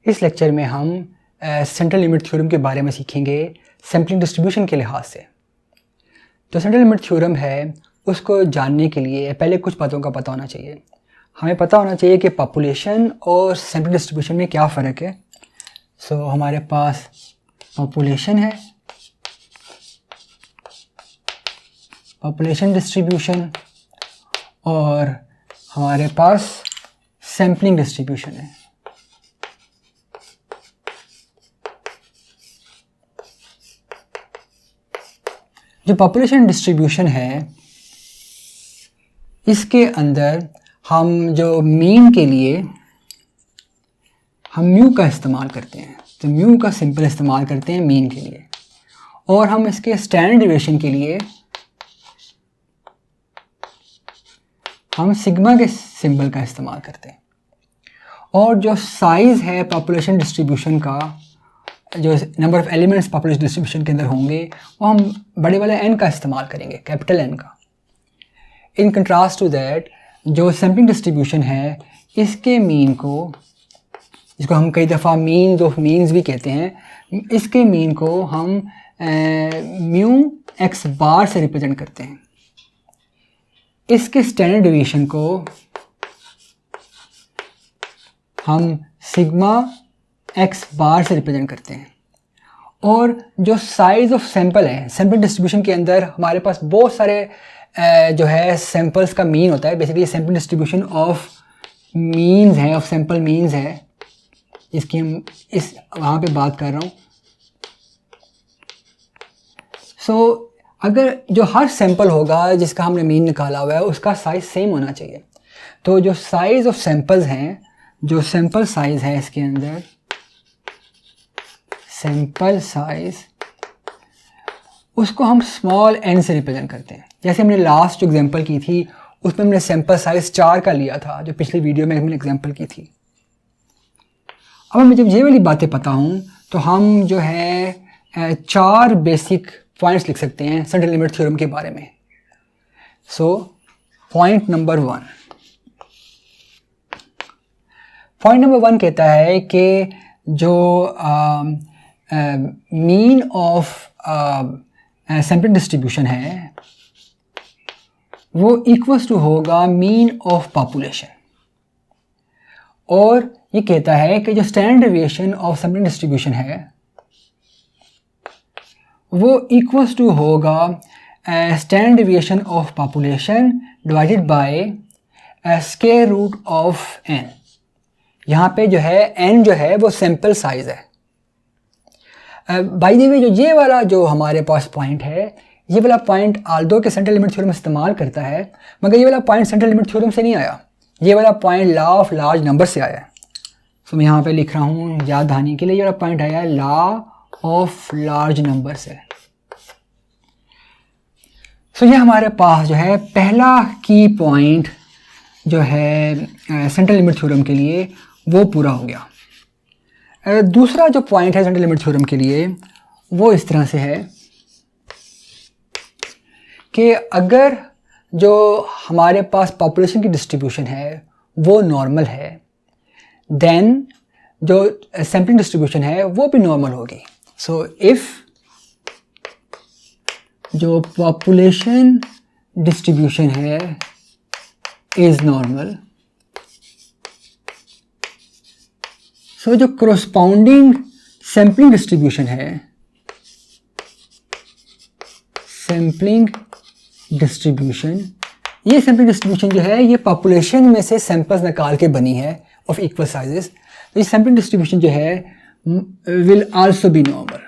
इस लेक्चर में हम सेंट्रल लिमिट थ्योरम के बारे में सीखेंगे सैम्पलिंग डिस्ट्रीब्यूशन के लिहाज से। जो सेंट्रल लिमिट थ्योरम है उसको जानने के लिए पहले कुछ बातों का पता होना चाहिए। हमें पता होना चाहिए कि पॉपुलेशन और सैम्पलिंग डिस्ट्रीब्यूशन में क्या फ़र्क है। हमारे पास पॉपुलेशन है, पॉपुलेशन डिस्ट्रीब्यूशन, और हमारे पास सैम्पलिंग डिस्ट्रीब्यूशन है। जो पॉपुलेशन डिस्ट्रीब्यूशन है इसके अंदर हम जो मीन के लिए हम म्यू का इस्तेमाल करते हैं, तो म्यू का सिंपल इस्तेमाल करते हैं मीन के लिए, और हम इसके स्टैंडर्ड डेविएशन के लिए हम सिग्मा के सिंबल का इस्तेमाल करते हैं। और जो साइज़ है पॉपुलेशन डिस्ट्रीब्यूशन का, जो number of elements population distribution के अंदर होंगे, वो हम बड़े वाले एन का इस्तेमाल करेंगे, कैपिटल एन का। इन कंट्रास्ट टू दैट जो सैम्पलिंग डिस्ट्रीब्यूशन है इसके मीन को, जिसको हम कई दफ़ा मीन्स ऑफ मीन्स भी कहते हैं, इसके मीन को हम म्यू एक्स बार से रिप्रेजेंट करते हैं। इसके स्टैंडर्ड डेविएशन को हम सिग्मा एक्स बार से रिप्रेजेंट करते हैं। और जो साइज़ ऑफ सैंपल है सैम्पल डिस्ट्रीब्यूशन के अंदर हमारे पास बहुत सारे जो है सैंपल्स का मीन होता है। Basically sample distribution of means है, ऑफ सैंपल मीन्स है, इसकी हम इस वहाँ पे बात कर रहा हूँ। अगर जो हर सैंपल होगा जिसका हमने मीन निकाला हुआ है उसका साइज़ सेम होना चाहिए। तो जो साइज़ ऑफ सैंपल्स हैं, जो सैंपल साइज़ है इसके अंदर, सैंपल साइज़, उसको हम स्मॉल एन से रिप्रेजेंट करते हैं। जैसे हमने लास्ट जो एग्जांपल की थी उसमें हमने सैंपल साइज़ 4 का लिया था, जो पिछली वीडियो में हमने एग्जांपल की थी। अब हमें जब ये वाली बातें पता हों तो हम जो है 4 बेसिक पॉइंट्स लिख सकते हैं सेंट्रल लिमिट थ्योरम के बारे में। पॉइंट नंबर 1, पॉइंट नंबर 1 कहता है कि जो मीन ऑफ सैम्पलिंग डिस्ट्रीब्यूशन है वो इक्वल्स टू होगा मीन ऑफ पॉपुलेशन। और ये कहता है कि जो standard deviation of sampling distribution है वो इक्वल्स टू होगा standard deviation of population divided by square root of n. यहाँ पे जो है एन जो है वो सैंपल साइज़ है। बाय द वे ये वाला जो हमारे पास पॉइंट है, ये वाला पॉइंट आल्दो के सेंट्रल लिमिट थ्योरम इस्तेमाल करता है, मगर ये वाला पॉइंट सेंट्रल लिमिट थ्योरम से नहीं आया, ये वाला point law of large number से आया है। मैं यहाँ पे लिख रहा हूँ याद दहानी के लिए, ये वाला पॉइंट आया है लॉ ऑफ लार्ज नंबर से। ये हमारे पास जो है पहला की पॉइंट जो है सेंट्रल लिमिट थ्योरम के लिए वो पूरा हो गया। दूसरा जो पॉइंट है सेंट्रल लिमिट थ्योरम के लिए वो इस तरह से है कि अगर जो हमारे पास पॉपुलेशन की डिस्ट्रीब्यूशन है वो नॉर्मल है, देन जो सैम्पलिंग डिस्ट्रीब्यूशन है वो भी नॉर्मल होगी। इफ़ जो पॉपुलेशन डिस्ट्रीब्यूशन है इज़ नॉर्मल, जो कोरस्पॉन्डिंग सैम्पलिंग डिस्ट्रीब्यूशन है, सैम्पलिंग डिस्ट्रीब्यूशन, ये सैम्पलिंग डिस्ट्रीब्यूशन जो है ये पॉपुलेशन में से सैंपल्स निकाल के बनी है ऑफ इक्वल साइजेस। तो ये सैम्पलिंग डिस्ट्रीब्यूशन जो है will also be normal.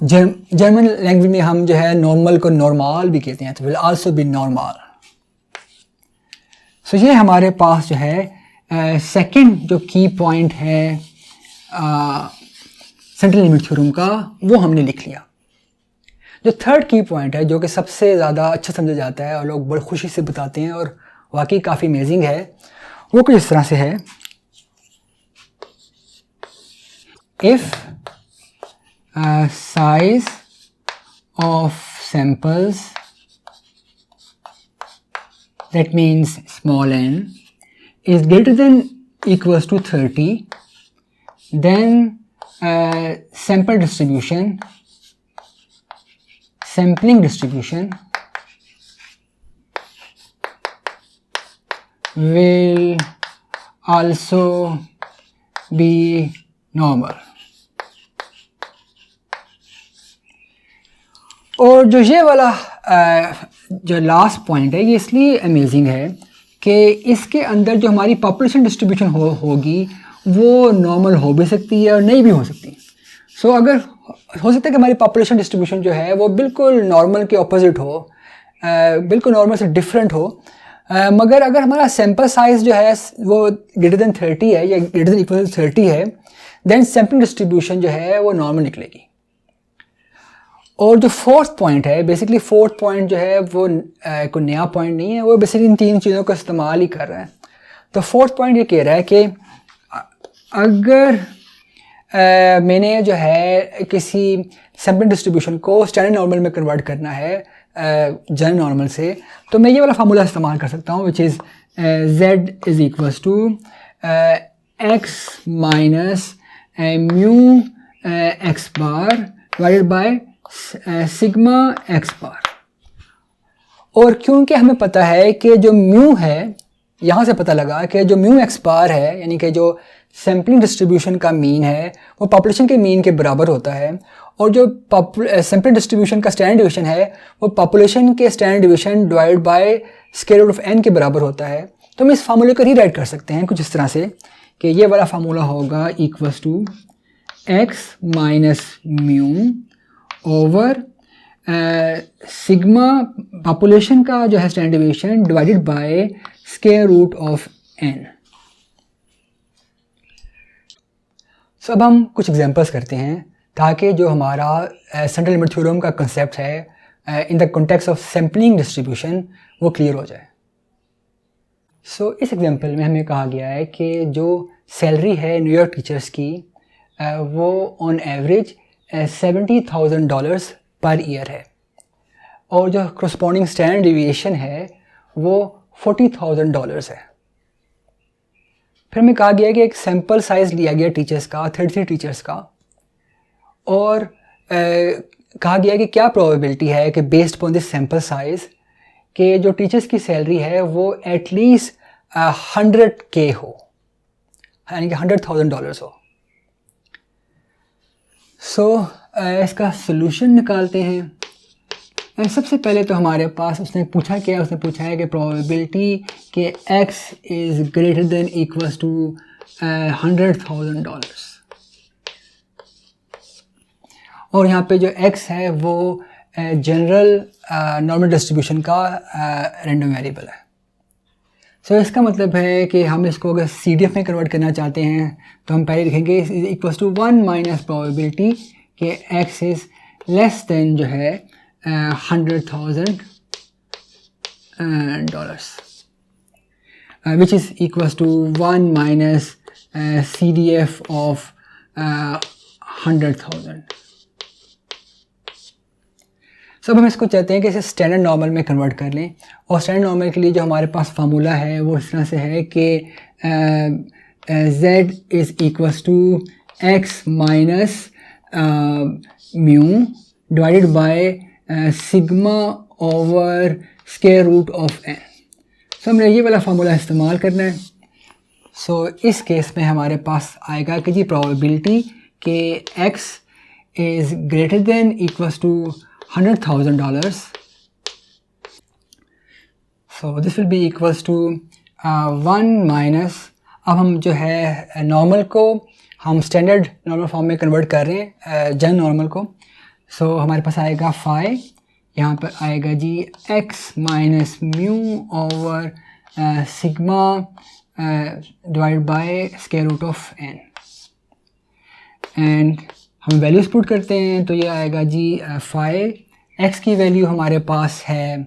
German language में हम जो है नॉर्मल को नॉर्मल भी कहते हैं, तो विल आल्सो बी नॉर्मल। ये हमारे पास जो है सेकंड जो की पॉइंट है सेंट्रल लिमिट थ्योरम का वो हमने लिख लिया। जो थर्ड की पॉइंट है जो कि सबसे ज़्यादा अच्छा समझा जाता है और लोग बड़ी खुशी से बताते हैं और वाकई काफ़ी अमेजिंग है, वो कुछ इस तरह से है। If size of samples that means small n is greater than equals to 30, then sampling distribution will also be normal. और जो ये वाला जो लास्ट पॉइंट है ये इसलिए अमेजिंग है कि इसके अंदर जो हमारी पॉपुलेशन डिस्ट्रीब्यूशन होगी वो नॉर्मल हो भी सकती है और नहीं भी हो सकती. सो अगर हो सकता है कि हमारी पॉपुलेशन डिस्ट्रीब्यूशन जो है वो बिल्कुल नॉर्मल के ऑपोजिट हो, बिल्कुल नॉर्मल से डिफरेंट हो, मगर अगर हमारा सैम्पल साइज़ जो है वो ग्रेटर देन 30 है या ग्रेटर देन इक्वल 30 है, देन सैम्पलिंग डिस्ट्रीब्यूशन जो है वो नॉर्मल निकलेगी. और जो फोर्थ पॉइंट है, बेसिकली फोर्थ पॉइंट जो है वो कोई नया पॉइंट नहीं है, वो बेसिकली इन तीन चीज़ों का इस्तेमाल ही कर रहा है. तो फोर्थ पॉइंट ये कह रहा है कि अगर मैंने जो है किसी सैम्पलिंग डिस्ट्रीब्यूशन को स्टैंडर्ड नॉर्मल में कन्वर्ट करना है जनरल नॉर्मल से, तो मैं ये वाला फार्मूला इस्तेमाल कर सकता हूँ, which is z is equals to x minus mu x bar divided by sigma x bar. और क्योंकि हमें पता है कि जो म्यू है, यहाँ से पता लगा कि जो म्यू x बार है, यानी कि जो सैम्पलिंग डिस्ट्रीब्यूशन का मीन है वो पॉपुलेशन के मीन के बराबर होता है, और जो सैम्पलिंग डिस्ट्रीब्यूशन का स्टैंडर्ड डिवीजन है वो पॉपुलेशन के standard division divide by square root of n के बराबर होता है. तो हम इस फार्मूले को रीराइट कर सकते हैं कुछ इस तरह से कि ये वाला फार्मूला होगा equals to x minus mu over sigma population का जो है standard division divided by square root of n. So अब हम कुछ एग्जांपल्स करते हैं ताकि जो हमारा सेंट्रल लिमिट थ्योरम का कंसेप्ट है in the context of sampling distribution वो क्लियर हो जाए. सो इस एग्जांपल में हमें कहा गया है कि जो सैलरी है न्यूयॉर्क टीचर्स की वो ऑन एवरेज $70,000 पर ईयर है, और जो करस्पॉन्डिंग स्टैंडर्ड डिविएशन है वो $40,000 है. फिर हमें कहा गया कि एक सैम्पल साइज़ लिया गया टीचर्स का 33 टीचर्स का, और कहा गया कि क्या प्रोबेबिलिटी है कि based upon this sample size कि जो टीचर्स की सैलरी है वो एटलीस्ट 100K हो, यानी कि $100,000 हो. सो इसका सलूशन निकालते हैं. सबसे पहले तो हमारे पास उसने पूछा है कि प्रोबेबिलिटी कि x is greater than equals to $100,000, और यहाँ पे जो x है वो जनरल नॉर्मल डिस्ट्रीब्यूशन का रैंडम वेरिएबल है. सो इसका मतलब है कि हम इसको अगर CDF में कन्वर्ट करना चाहते हैं तो हम पहले लिखेंगे is equals to 1 minus probability कि x इज़ लेस देन जो है $100,000 which is equals to 1 minus CDF of 100,000. सो अब हम इसको चाहते हैं कि इसे स्टैंडर्ड नॉर्मल में कन्वर्ट कर लें, और स्टैंडर्ड नॉर्मल के लिए जो हमारे पास फार्मूला है वो इस तरह से है कि z is equals to x minus mu divided by sigma over square root of n. So हमने ये वाला फार्मूला इस्तेमाल करना है. सो इस केस में हमारे पास आएगा कि जी प्रोबेबिलिटी कि x is greater than equals to $100,000. So this will be equals to 1 minus, अब हम जो है नॉर्मल को हम स्टैंडर्ड नॉर्मल फॉर्म में कन्वर्ट कर रहे हैं जनरल नॉर्मल को. सो हमारे पास आएगा फाई, यहाँ पर आएगा z x minus mu over sigma divide by square root of n, and हम वैल्यूज पुट करते हैं तो ये आएगा जी फाई. x की वैल्यू हमारे पास है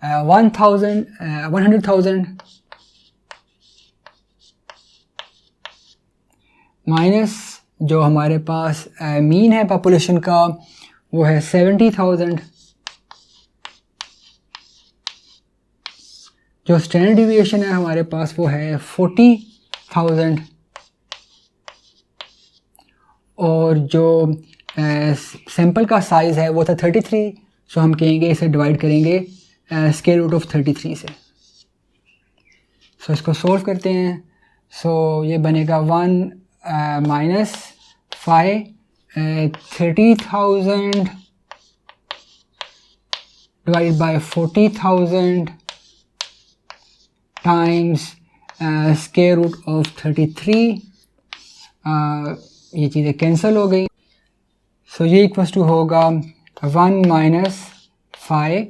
100,000 माइनस जो हमारे पास मीन है पॉपुलेशन का वो है 70,000, जो स्टैंडर्ड डिविएशन है हमारे पास वो है 40,000 और जो सैंपल का साइज़ है वो था 33। सो हम कहेंगे इसे डिवाइड करेंगे स्क्वायर रूट ऑफ 33 से। सो इसको सोल्व करते हैं। सो ये बनेगा 1 minus 5 30,000 divide by 40,000 times square root of 33। ये चीज़ें कैंसिल हो गई। सो ये इक्वल्स टू होगा 1 माइनस 5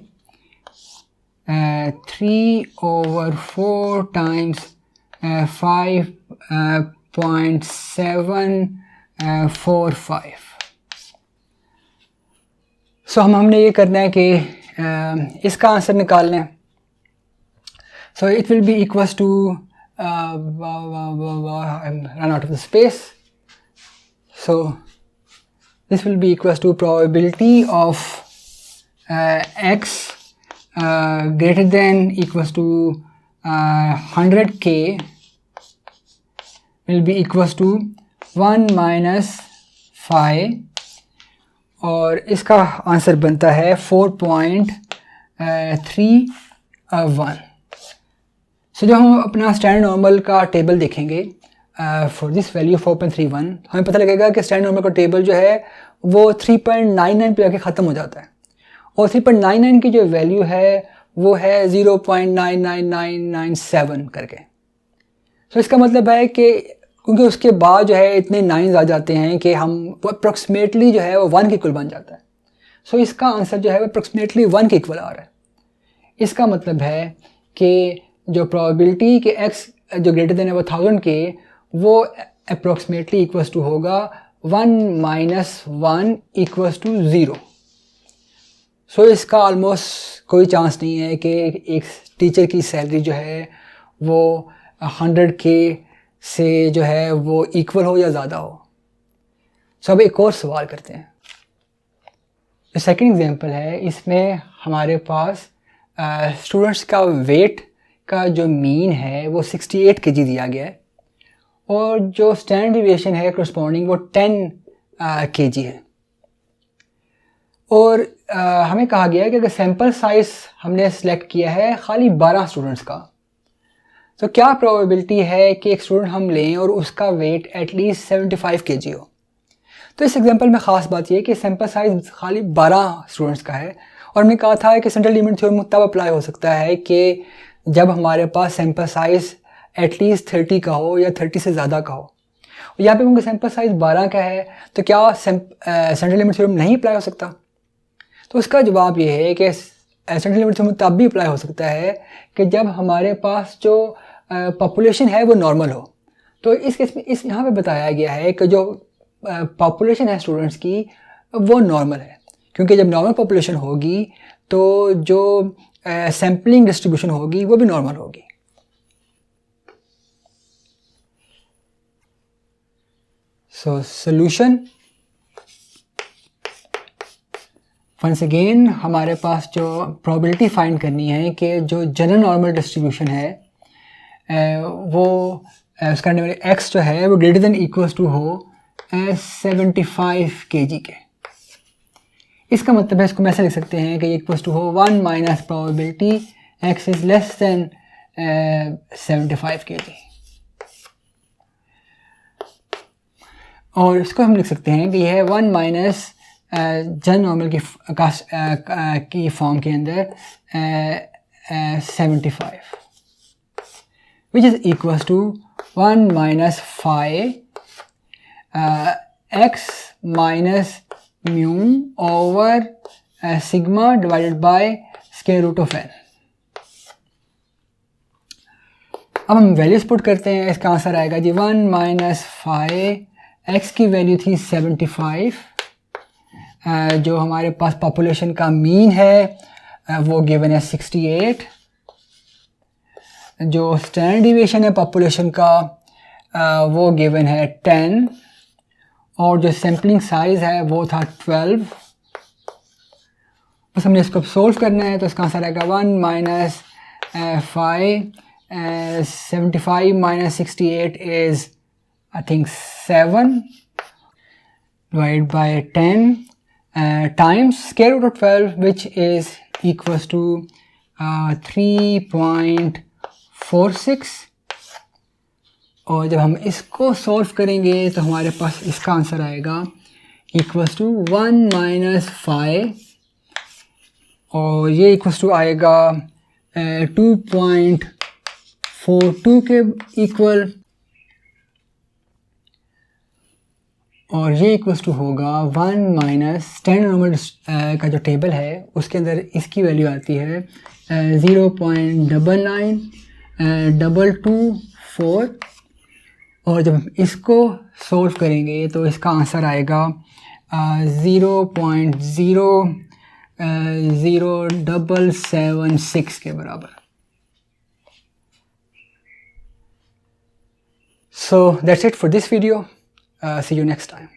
3/4 टाइम्स 5.745। सो हमने ये करना है कि इसका आंसर निकालना है। So it will be equals to run out of the space. So this will be equals to probability of x greater than equals to 100k will be equals to 1 minus 5 और इसका answer बनता है 4.31। सो जब हम अपना standard normal का table देखेंगे for this value 4.31 हमें पता लगेगा कि स्टैंडर्ड नॉर्मल का टेबल जो है वो 3.99 पे आके ख़त्म हो जाता है और 3.99 की जो वैल्यू है वो है 0.99997 करके। सो इसका मतलब है कि क्योंकि उसके बाद जो है इतने नाइन्स आ जाते हैं कि हम अप्रॉक्सीमेटली जो है वो 1 के इक्वल बन जाता है। सो इसका आंसर जो है वो अप्रॉक्सीमेटली 1 के इक्वल आ रहा है। इसका मतलब है कि जो प्रोबेबिलिटी कि x जो ग्रेटर देन है वो 1000 के वो अप्रॉक्सीमेटली इक्वल्स टू होगा 1 माइनस 1 इक्वल्स टू 0। सो इसका ऑलमोस्ट कोई चांस नहीं है कि एक टीचर की सैलरी जो है वो 100k से जो है वो इक्वल हो या ज़्यादा हो। सो अब एक और सवाल करते हैं। जो सेकंड एग्जांपल है इसमें हमारे पास स्टूडेंट्स का वेट का जो मीन है वो 68 kg दिया गया है और जो स्टैंडर्ड डिविएशन है करस्पॉन्डिंग वो 10 kg है और हमें कहा गया है कि अगर सैंपल साइज़ हमने सेलेक्ट किया है खाली 12 स्टूडेंट्स का तो क्या प्रोबेबिलिटी है कि एक स्टूडेंट हम लें और उसका वेट एटलीस्ट 75 kg हो। तो इस एग्जांपल में ख़ास बात यह है कि सैंपल साइज़ खाली 12 स्टूडेंट्स का है और हमने कहा था कि सेंट्रल लिमिट थ्योरम तब अप्लाई हो सकता है कि जब हमारे पास सैंपल साइज़ एटलीस्ट 30 का हो या 30 से ज़्यादा का हो। यहाँ पे क्योंकि सैंपल साइज़ 12 का है तो क्या सेंट्रल लिमिट थ्योरम नहीं अप्लाई हो सकता? तो उसका जवाब ये है कि सेंट्रल लिमिट थ्योरम तब भी अप्लाई हो सकता है कि जब हमारे पास जो पॉपुलेशन है वो नॉर्मल हो। तो इस केस में यहाँ पे बताया गया है कि जो पॉपुलेशन है स्टूडेंट्स की वो नॉर्मल है क्योंकि जब नॉर्मल पॉपुलेशन होगी तो जो सैम्पलिंग डिस्ट्रीब्यूशन होगी वो भी नॉर्मल होगी। सो सॉल्यूशन वंस अगेन हमारे पास जो प्रोबेबिलिटी फाइंड करनी है कि जो जनरल नॉर्मल डिस्ट्रीब्यूशन है वो उसका x जो है वो ग्रेटर देन इक्वल्स टू हो 75 kg के। इसका मतलब है इसको मैं ऐसे लिख सकते हैं कि इक्वल्स टू हो 1 minus probability x is less then 75 kg और इसको हम लिख सकते हैं कि यह है 1 माइनस जनरल नॉर्मल की फॉर्म के अंदर 75 which is equals to 1 minus phi x minus mu over sigma divided by square root of n। अब हम वैल्यूज पुट करते हैं। इसका आंसर आएगा जी 1 माइनस phi x की वैल्यू थी 75 जो हमारे पास पॉपुलेशन का मीन है वो गिवन है 68। जो स्टैंडर्ड डिविएशन है पॉपुलेशन का वो गिवन है 10 और जो सैम्पलिंग साइज़ है वो था 12। बस हमने इसको सोल्व करना है तो इसका आंसर आएगा 1 minus 75 minus 68 is I think 7 divided by 10 times square root of 12, which is equals to 3.46. और जब हम इसको सॉल्व करेंगे तो हमारे पास इसका आंसर आएगा इक्वल्स टू 1 माइनस 5 और ये इक्वल्स टू आएगा 2.42 के इक्वल और ये इक्वल्स टू होगा 1 माइनस स्टैंडर्ड नॉर्मल का जो टेबल है उसके अंदर इसकी वैल्यू आती है 0.992224 और जब हम इसको सॉल्व करेंगे तो इसका आंसर आएगा 0.00776 के बराबर. So that's it for this video. See you next time.